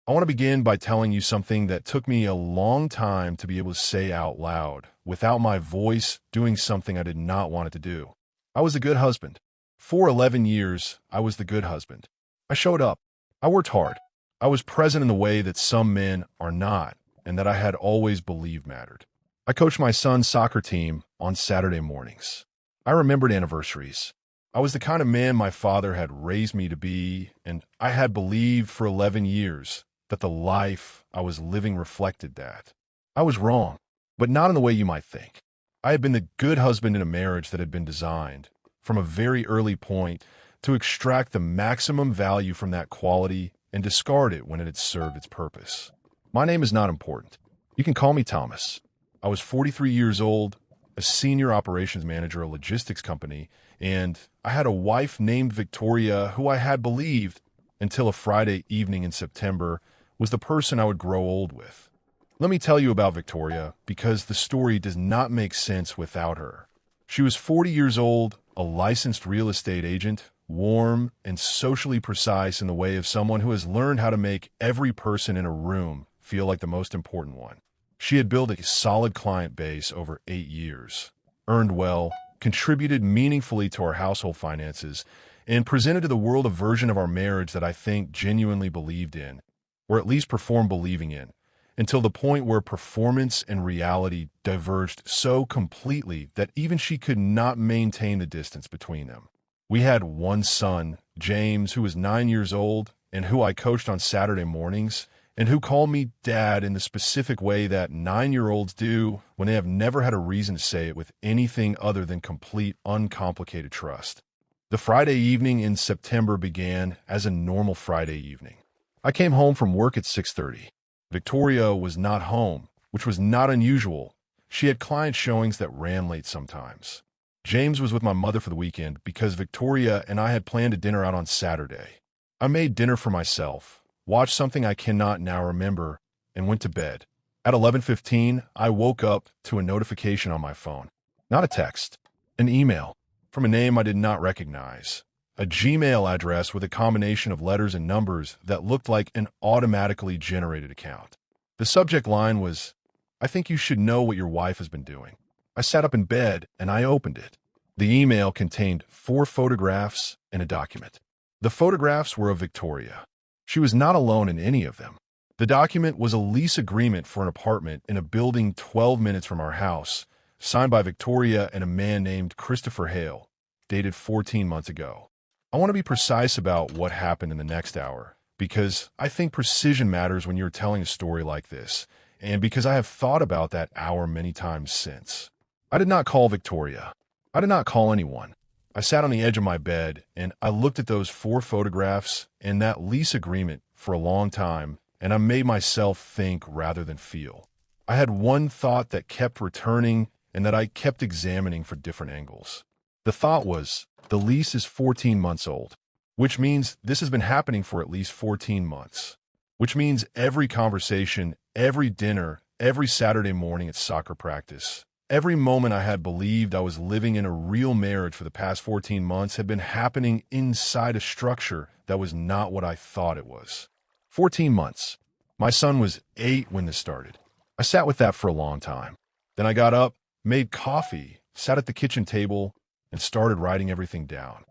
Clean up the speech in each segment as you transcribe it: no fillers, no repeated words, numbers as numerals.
I want to begin by telling you something that took me a long time to be able to say out loud, without my voice doing something I did not want it to do. I was a good husband. For 11 years, I was the good husband. I showed up. I worked hard. I was present in the way that some men are not, and that I had always believed mattered. I coached my son's soccer team on Saturday mornings. I remembered anniversaries. I was the kind of man my father had raised me to be, and I had believed for 11 years that the life I was living reflected that. I was wrong, but not in the way you might think. I had been the good husband in a marriage that had been designed, from a very early point, to extract the maximum value from that quality and discard it when it had served its purpose. My name is not important. You can call me Thomas. I was 43 years old, a senior operations manager at a logistics company, and I had a wife named Victoria who I had believed, until a Friday evening in September, was the person I would grow old with. Let me tell you about Victoria, because the story does not make sense without her. She was 40 years old, a licensed real estate agent, warm and socially precise in the way of someone who has learned how to make every person in a room feel like the most important one. She had built a solid client base over 8 years, earned well, contributed meaningfully to our household finances, and presented to the world a version of our marriage that I think genuinely believed in, or at least performed believing in, until the point where performance and reality diverged so completely that even she could not maintain the distance between them. We had one son, James, who was 9 years old and who I coached on Saturday mornings, and who called me Dad in the specific way that 9-year-olds do when they have never had a reason to say it with anything other than complete, uncomplicated trust. The Friday evening in September began as a normal Friday evening. I came home from work at 6:30. Victoria was not home, which was not unusual. She had client showings that ran late sometimes. James was with my mother for the weekend because Victoria and I had planned a dinner out on Saturday. I made dinner for myself, watched something I cannot now remember, and went to bed. At 11:15, I woke up to a notification on my phone. Not a text, an email from a name I did not recognize. A Gmail address with a combination of letters and numbers that looked like an automatically generated account. The subject line was, "I think you should know what your wife has been doing." I sat up in bed and I opened it. The email contained 4 photographs and a document. The photographs were of Victoria. She was not alone in any of them. The document was a lease agreement for an apartment in a building 12 minutes from our house, signed by Victoria and a man named Christopher Hale, dated 14 months ago. I want to be precise about what happened in the next hour, because I think precision matters when you're telling a story like this, and because I have thought about that hour many times since. I did not call Victoria. I did not call anyone. I sat on the edge of my bed, and I looked at those 4 photographs and that lease agreement for a long time, and I made myself think rather than feel. I had one thought that kept returning and that I kept examining for different angles. The thought was, the lease is 14 months old, which means this has been happening for at least 14 months, which means every conversation, every dinner, every Saturday morning at soccer practice, every moment I had believed I was living in a real marriage for the past 14 months had been happening inside a structure that was not what I thought it was. 14 months. My son was 8 when this started. I sat with that for a long time. Then I got up, made coffee, sat at the kitchen table, and started writing everything down.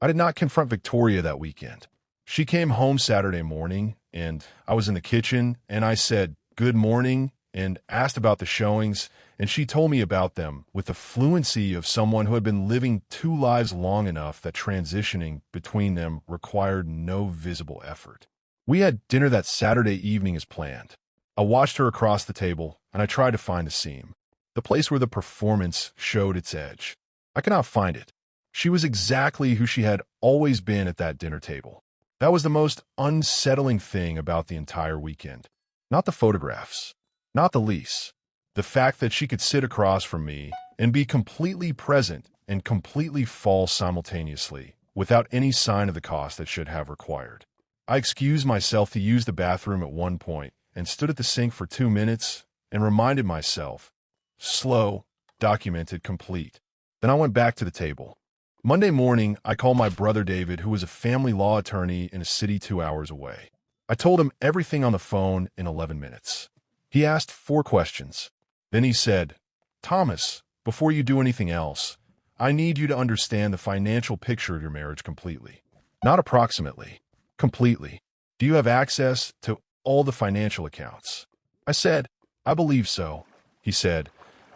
I did not confront Victoria that weekend. She came home Saturday morning, and I was in the kitchen, and I said, "Good morning," and asked about the showings, and she told me about them with the fluency of someone who had been living 2 lives long enough that transitioning between them required no visible effort. We had dinner that Saturday evening as planned. I watched her across the table, and I tried to find the seam, the place where the performance showed its edge. I cannot find it. She was exactly who she had always been at that dinner table. That was the most unsettling thing about the entire weekend. Not the photographs, not the lease. The fact that she could sit across from me and be completely present and completely false simultaneously, without any sign of the cost that should have required. I excused myself to use the bathroom at one point and stood at the sink for 2 minutes and reminded myself, slow, documented, complete. Then I went back to the table. Monday morning, I called my brother David, who was a family law attorney in a city 2 hours away. I told him everything on the phone in 11 minutes. He asked 4 questions. Then he said, "Thomas, before you do anything else, I need you to understand the financial picture of your marriage completely. Not approximately, completely. Do you have access to all the financial accounts?" I said, "I believe so." He said,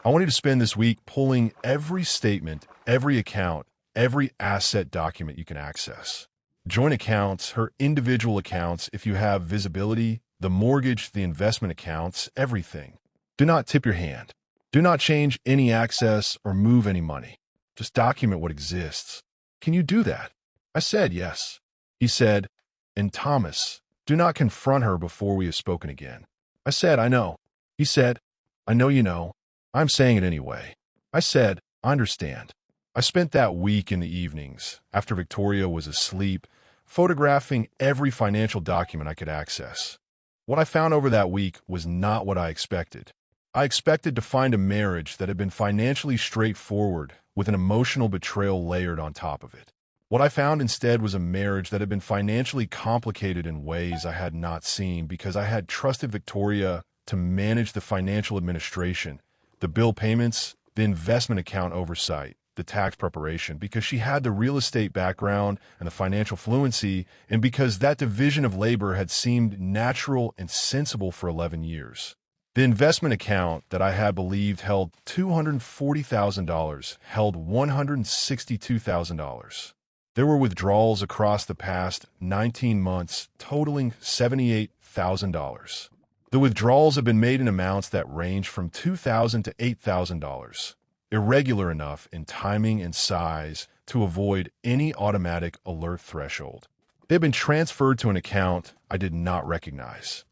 "I want you to spend this week pulling every statement, every account, every asset document you can access. Joint accounts, her individual accounts, if you have visibility, the mortgage, the investment accounts, everything. Do not tip your hand. Do not change any access or move any money. Just document what exists. Can you do that?" I said, "Yes." He said, "And Thomas, do not confront her before we have spoken again." I said, "I know." He said, "I know you know. I'm saying it anyway." I said, "I understand." I spent that week in the evenings, after Victoria was asleep, photographing every financial document I could access. What I found over that week was not what I expected. I expected to find a marriage that had been financially straightforward, with an emotional betrayal layered on top of it. What I found instead was a marriage that had been financially complicated in ways I had not seen because I had trusted Victoria to manage the financial administration, the bill payments, the investment account oversight, the tax preparation, because she had the real estate background and the financial fluency, and because that division of labor had seemed natural and sensible for 11 years. The investment account that I had believed held $240,000 held $162,000. There were withdrawals across the past 19 months totaling $78,000. The withdrawals have been made in amounts that range from $2,000 to $8,000, irregular enough in timing and size to avoid any automatic alert threshold. They have been transferred to an account I did not recognize.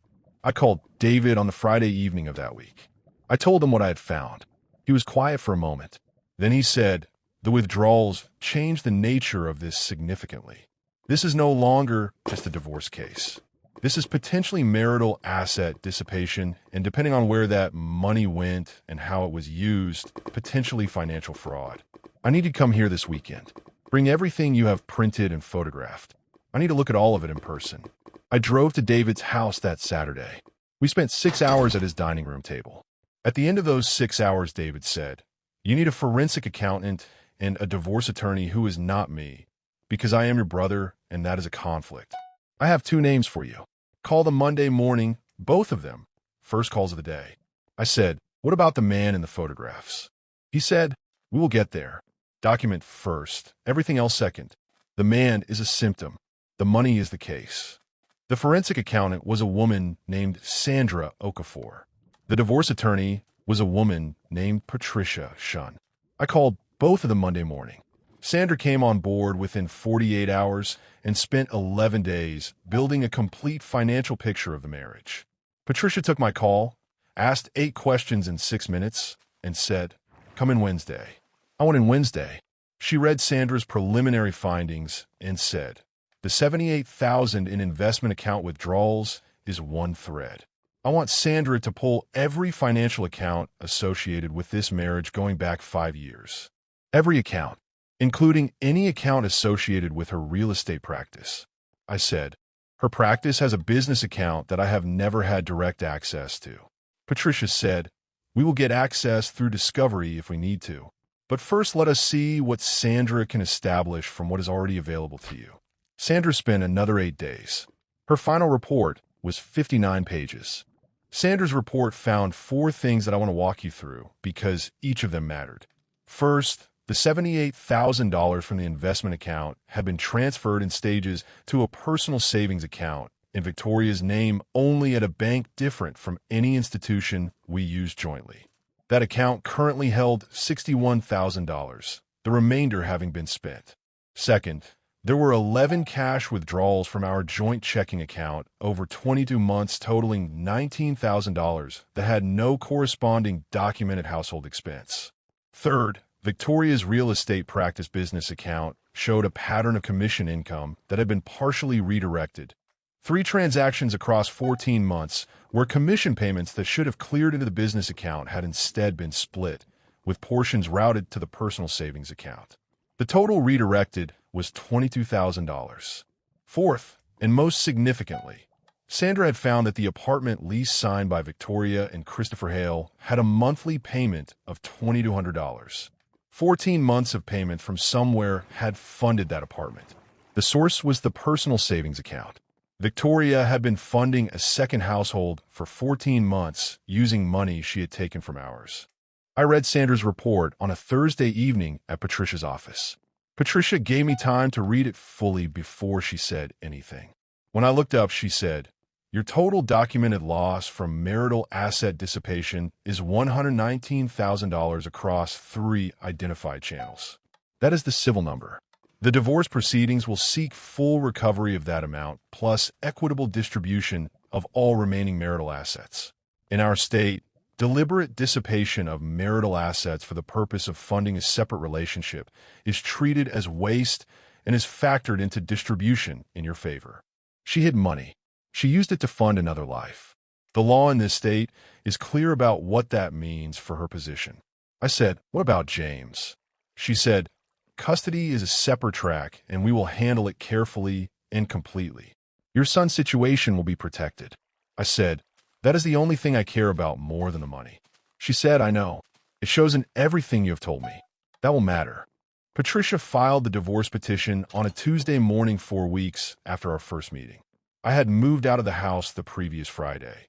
I called David on the Friday evening of that week. I told him what I had found. He was quiet for a moment. Then he said, "The withdrawals changed the nature of this significantly. This is no longer just a divorce case. This is potentially marital asset dissipation, and depending on where that money went and how it was used, potentially financial fraud. I need you to come here this weekend. Bring everything you have printed and photographed. I need to look at all of it in person." I drove to David's house that Saturday. We spent 6 hours at his dining room table. At the end of those 6 hours, David said, "You need a forensic accountant and a divorce attorney who is not me, because I am your brother, and that is a conflict. I have 2 names for you. Call them Monday morning, both of them, first calls of the day." I said, "What about the man in the photographs?" He said, "We will get there. Document first, everything else second. The man is a symptom. The money is the case." The forensic accountant was a woman named Sandra Okafor. The divorce attorney was a woman named Patricia Shun. I called both of them Monday morning. Sandra came on board within 48 hours and spent 11 days building a complete financial picture of the marriage. Patricia took my call, asked 8 questions in 6 minutes, and said, "Come in Wednesday." I went in Wednesday. She read Sandra's preliminary findings and said, "The $78,000 in investment account withdrawals is one thread. I want Sandra to pull every financial account associated with this marriage going back 5 years. Every account, including any account associated with her real estate practice." I said, "Her practice has a business account that I have never had direct access to." Patricia said, "We will get access through discovery if we need to. But first let us see what Sandra can establish from what is already available to you." Sandra spent another 8 days. Her final report was 59 pages. Sandra's report found 4 things that I want to walk you through because each of them mattered. First, the $78,000 from the investment account had been transferred in stages to a personal savings account in Victoria's name only at a bank different from any institution we use jointly. That account currently held $61,000, the remainder having been spent. Second, there were 11 cash withdrawals from our joint checking account over 22 months totaling $19,000 that had no corresponding documented household expense. Third, Victoria's real estate practice business account showed a pattern of commission income that had been partially redirected. 3 transactions across 14 months where commission payments that should have cleared into the business account had instead been split, with portions routed to the personal savings account. The total redirected was $22,000. Fourth, and most significantly, Sandra had found that the apartment lease signed by Victoria and Christopher Hale had a monthly payment of $2,200. 14 months of payment from somewhere had funded that apartment. The source was the personal savings account. Victoria had been funding a second household for 14 months using money she had taken from ours. I read Sandra's report on a Thursday evening at Patricia's office. Patricia gave me time to read it fully before she said anything. When I looked up, she said, "Your total documented loss from marital asset dissipation is $119,000 across 3 identified channels. That is the civil number. The divorce proceedings will seek full recovery of that amount, plus equitable distribution of all remaining marital assets. In our state, deliberate dissipation of marital assets for the purpose of funding a separate relationship is treated as waste and is factored into distribution in your favor." She hid money. She used it to fund another life. The law in this state is clear about what that means for her position. I said, "What about James?" She said, "Custody is a separate track, and we will handle it carefully and completely. Your son's situation will be protected." I said, "That is the only thing I care about more than the money." She said, "I know. It shows in everything you have told me. That will matter." Patricia filed the divorce petition on a Tuesday morning 4 weeks after our first meeting. I had moved out of the house the previous Friday.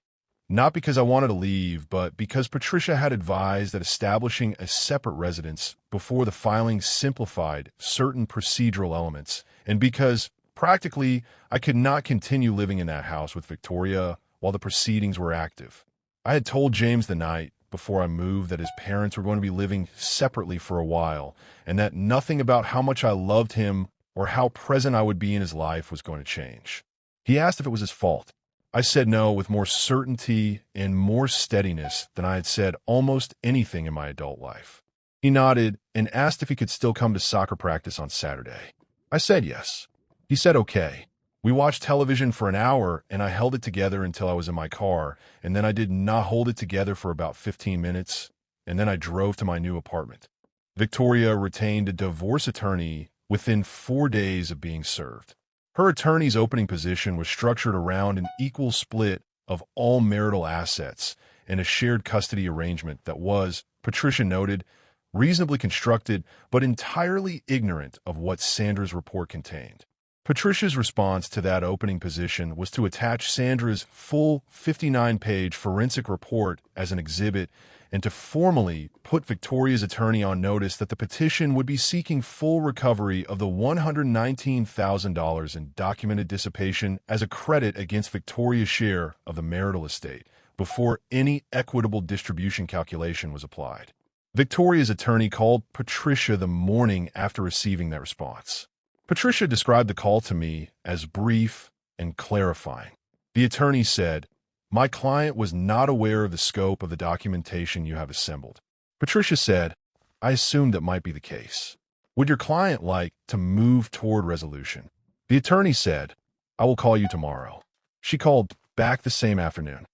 Not because I wanted to leave, but because Patricia had advised that establishing a separate residence before the filing simplified certain procedural elements, and because, practically, I could not continue living in that house with Victoria while the proceedings were active. I had told James the night before I moved that his parents were going to be living separately for a while, and that nothing about how much I loved him or how present I would be in his life was going to change. He asked if it was his fault. I said no with more certainty and more steadiness than I had said almost anything in my adult life. He nodded and asked if he could still come to soccer practice on Saturday. I said yes. He said okay. We watched television for an hour, and I held it together until I was in my car, and then I did not hold it together for about 15 minutes, and then I drove to my new apartment. Victoria retained a divorce attorney within 4 days of being served. Her attorney's opening position was structured around an equal split of all marital assets and a shared custody arrangement that was, Patricia noted, reasonably constructed but entirely ignorant of what Sandra's report contained. Patricia's response to that opening position was to attach Sandra's full 59-page forensic report as an exhibit and to formally put Victoria's attorney on notice that the petition would be seeking full recovery of the $119,000 in documented dissipation as a credit against Victoria's share of the marital estate before any equitable distribution calculation was applied. Victoria's attorney called Patricia the morning after receiving that response. Patricia described the call to me as brief and clarifying. The attorney said, "My client was not aware of the scope of the documentation you have assembled." Patricia said, "I assumed that might be the case. Would your client like to move toward resolution?" The attorney said, "I will call you tomorrow." She called back the same afternoon.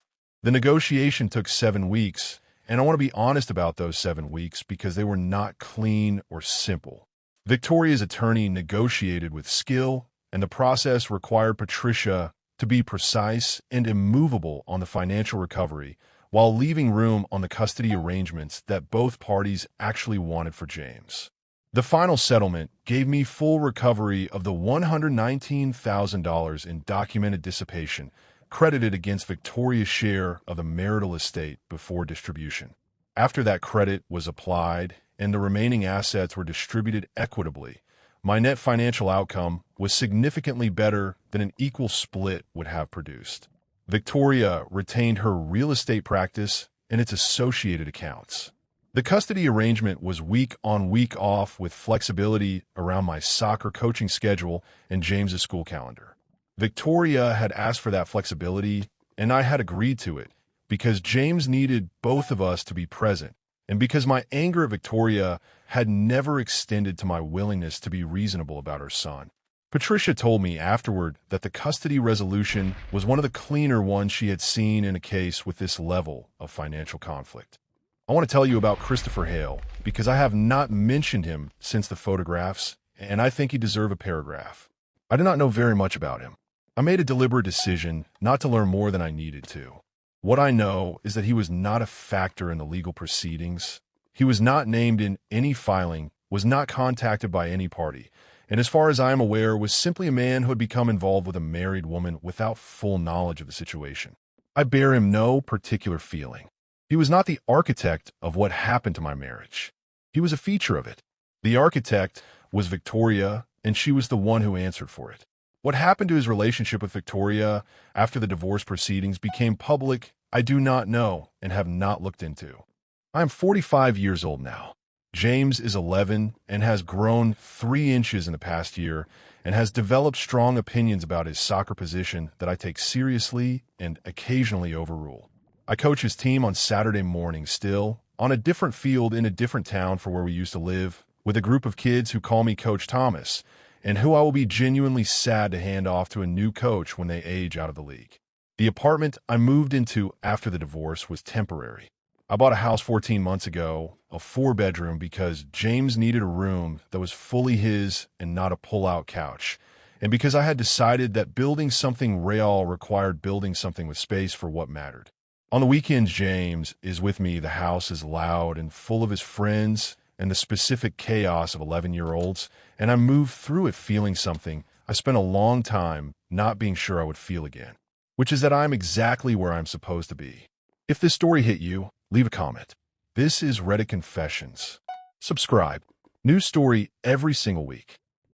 The negotiation took 7 weeks, and I want to be honest about those 7 weeks because they were not clean or simple. Victoria's attorney negotiated with skill, and the process required Patricia to be precise and immovable on the financial recovery while leaving room on the custody arrangements that both parties actually wanted for James. The final settlement gave me full recovery of the $119,000 in documented dissipation credited against Victoria's share of the marital estate before distribution. After that credit was applied and the remaining assets were distributed equitably, my net financial outcome was significantly better than an equal split would have produced. Victoria retained her real estate practice and its associated accounts. The custody arrangement was week on, week off with flexibility around my soccer coaching schedule and James's school calendar. Victoria had asked for that flexibility, and I had agreed to it because James needed both of us to be present, and because my anger at Victoria had never extended to my willingness to be reasonable about her son. Patricia told me afterward that the custody resolution was one of the cleaner ones she had seen in a case with this level of financial conflict. I want to tell you about Christopher Hale because I have not mentioned him since the photographs, and I think he deserves a paragraph. I do not know very much about him. I made a deliberate decision not to learn more than I needed to. What I know is that he was not a factor in the legal proceedings. He was not named in any filing, was not contacted by any party, and as far as I am aware, was simply a man who had become involved with a married woman without full knowledge of the situation. I bear him no particular feeling. He was not the architect of what happened to my marriage. He was a feature of it. The architect was Victoria, and she was the one who answered for it. What happened to his relationship with Victoria after the divorce proceedings became public, I do not know and have not looked into. I am 45 years old now. James is 11 and has grown 3 inches in the past year and has developed strong opinions about his soccer position that I take seriously and occasionally overrule. I coach his team on Saturday mornings still, on a different field in a different town for where we used to live, with a group of kids who call me Coach Thomas, and who I will be genuinely sad to hand off to a new coach when they age out of the league. The apartment I moved into after the divorce was temporary. I bought a house 14 months ago, a 4-bedroom, because James needed a room that was fully his and not a pull-out couch, and because I had decided that building something real required building something with space for what mattered. On the weekends, James is with me. The house is loud and full of his friends and the specific chaos of 11-year-olds, and I moved through it feeling something I spent a long time not being sure I would feel again, which is that I'm exactly where I'm supposed to be. If this story hit you, leave a comment. This is Reddit Confessions. Subscribe. New story every single week.